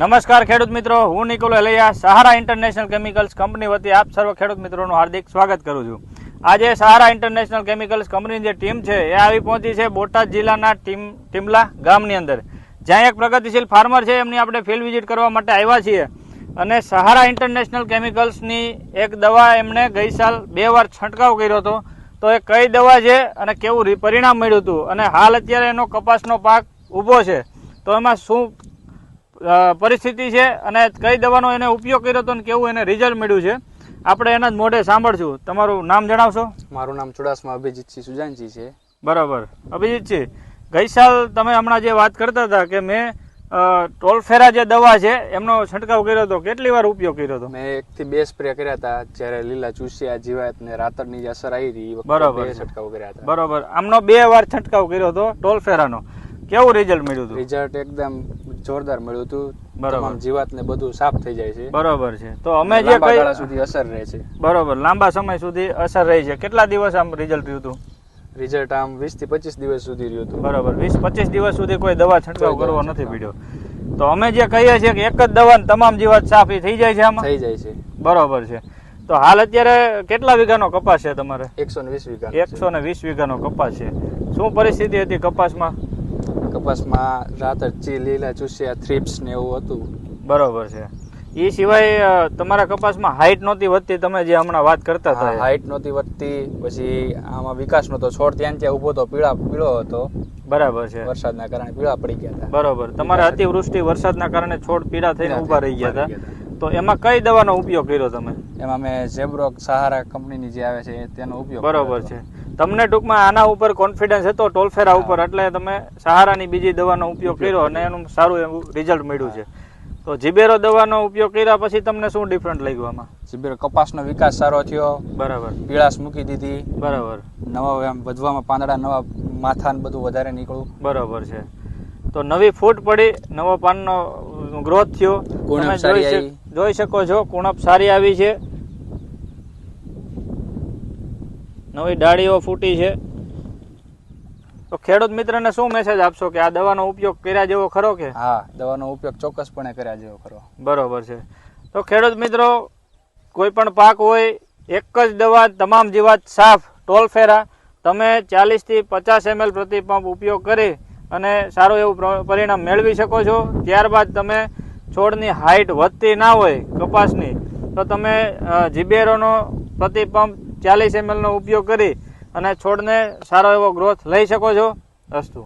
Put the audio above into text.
નમસ્કાર ખેડૂત મિત્રો, હું નિકોલ અલૈયા સહારા ઇન્ટરનેશનલ કેમિકલ્સ કંપની વતી આપ સર્વ ખેડૂત મિત્રોનું હાર્દિક સ્વાગત કરું છું. આજે સહારા ઇન્ટરનેશનલ કેમિકલ્સ કંપનીની જે ટીમ છે એ આવી પહોંચી છે બોટાદ જિલ્લાના ટીમલા ગામની અંદર, જ્યાં એક પ્રગતિશીલ ફાર્મર છે એમની આપણે ફિલ્ડ વિઝિટ કરવા માટે આવ્યા છીએ. અને સહારા ઇન્ટરનેશનલ કેમિકલ્સની એક દવા એમણે ગઈ સાલ 2 વાર છંટકાવ કર્યો હતો. તો એ કઈ દવા છે અને કેવું પરિણામ મળ્યું હતું અને હાલ અત્યારે એનો કપાસનો પાક ઊભો છે, તો એમાં શું પરિસ્થિતિ છે અને કઈ દવાનો એને ઉપયોગ કર્યો હતો અને કેવું એને રિઝલ્ટ મળ્યું છે, આપણે એના જ મોઢે સાંભળશું. તમારું નામ જણાવશો? મારું નામ ચુડાસમા અભિજીતસિંહ સુજાનજી છે. બરાબર. અભિજીતસિંહ, ગઈ સાલ તમે હમણાં જે વાત કરતા હતા કે મેં ટોલફેરા જે દવા છે એમનો છંટકાવ કર્યો હતો, કેટલી વાર ઉપયોગ કર્યો હતો? મેં 1 થી 2 સ્પ્રે કર્યા હતા જ્યારે લીલા ચૂસિયા જીવાત ને રાતરની જે અસર આવી હતી. બરાબર, છંટકાવ કર્યા હતા. બરાબર. આમનો 2 વાર છંટકાવ કર્યો હતો ટોલફેરાનો. કેવું રિઝલ્ટ મળ્યું હતું? રિઝલ્ટ એકદમ જોરદાર મળ્યું હતું. બરાબર. જીવાત ને બધું સાફ થઈ જાય છે. બરાબર છે. તો અમે જે લાંબા ગાળા સુધી અસર રહે છે. બરાબર, લાંબા સમય સુધી અસર રહી છે. કેટલા દિવસ આમ રિઝલ્ટ રહ્યું હતું? રિઝલ્ટ આમ 20 થી 25 દિવસ સુધી રહ્યું હતું. બરાબર. 20-25 દિવસ સુધી કોઈ દવા છંટકાવ કરવો નથી પડ્યો. તો અમે જે કહીએ છીએ કે એક જ દવા તમામ જીવાત સાફ થઈ જાય છે આમાં? થઈ જાય છે. બરાબર છે. તો હાલ અત્યારે કેટલા વીઘાનો કપાસ છે તમારે? 120 વીઘા. 120 વીઘાનો કપાસ છે. શું પરિસ્થિતિ હતી કપાસમાં? કપાસમાં રાતર લીલા ચૂસિયા થ્રિપ્સ ને એવું હતું. બરાબર છે. એ સિવાય તમારા કપાસમાં હાઈટ નહોતી વધતી, તમે જે હમણાં વાત કરતા હતા. હાઈટ નહોતી વધતી, પછી આમાં વિકાસ નહોતો, છોડ ત્યાં ઉભો તો પીળો હતો. બરાબર છે. વરસાદના કારણે પીળા પડી ગયા હતા. બરાબર. તમારે અતિવૃષ્ટિ વરસાદના કારણે છોડ પીળા થઈને ઉભા રહી ગયા હતા. તો એમાં કઈ દવાનો ઉપયોગ કર્યો તમે? એમાં મેં ઝેબ્રોક સહારા કંપનીની જે આવે છે તેનો ઉપયોગ. બરાબર છે. તમને ટૂંકમાં આના ઉપર કોન્ફિડન્સ હતો ટોલફેરા ઉપર, એટલે તમે સહારાની બીજી દવાનો ઉપયોગ કર્યો અને એનું સારું એવું રિઝલ્ટ મળ્યું છે. તો જીબેરો દવાનો ઉપયોગ કર્યા પછી તમને શું ડિફરન્ટ લાગ્યું આમાં? જીબેરો કપાસનો વિકાસ સારો થયો. બરાબર. પીળાશ મૂકી દીધી. બરાબર. નવા એમ વધવામાં પાંદડા, નવા માથા ને બધું વધારે નીકળ્યું. બરાબર છે. તો નવી ફૂટ પડી, નવો પાનનો ગ્રોથ થયો. તમે જોઈ શકો છો, કુણપ સારી આવી છે, નવી ડાળીઓ ફૂટી છે. તો ખેડૂત મિત્રને શું મેસેજ આપશો કે આ દવાનો ઉપયોગ કર્યા જેવો ખરો કે? હા, દવાનો ઉપયોગ ચોક્કસપણે કર્યા જેવો ખરો. બરોબર છે. તો ખેડૂત મિત્રો, કોઈ પણ પાક હોય, એક જ દવા તમામ જીવાત સાફ ટોલફેરા તમે 40 થી 50 ml પ્રતિ પંપ ઉપયોગ કરી અને સારું એવું પરિણામ મેળવી શકો છો. ત્યારબાદ તમે છોડની હાઈટ વધતી ના હોય કપાસની, તો તમે જીબેરોનો પ્રતિ પંપ 40 ml નો ઉપયોગ કરી અને છોડને સારો એવો ગ્રોથ લઈ શકો છો. અસ્તુ.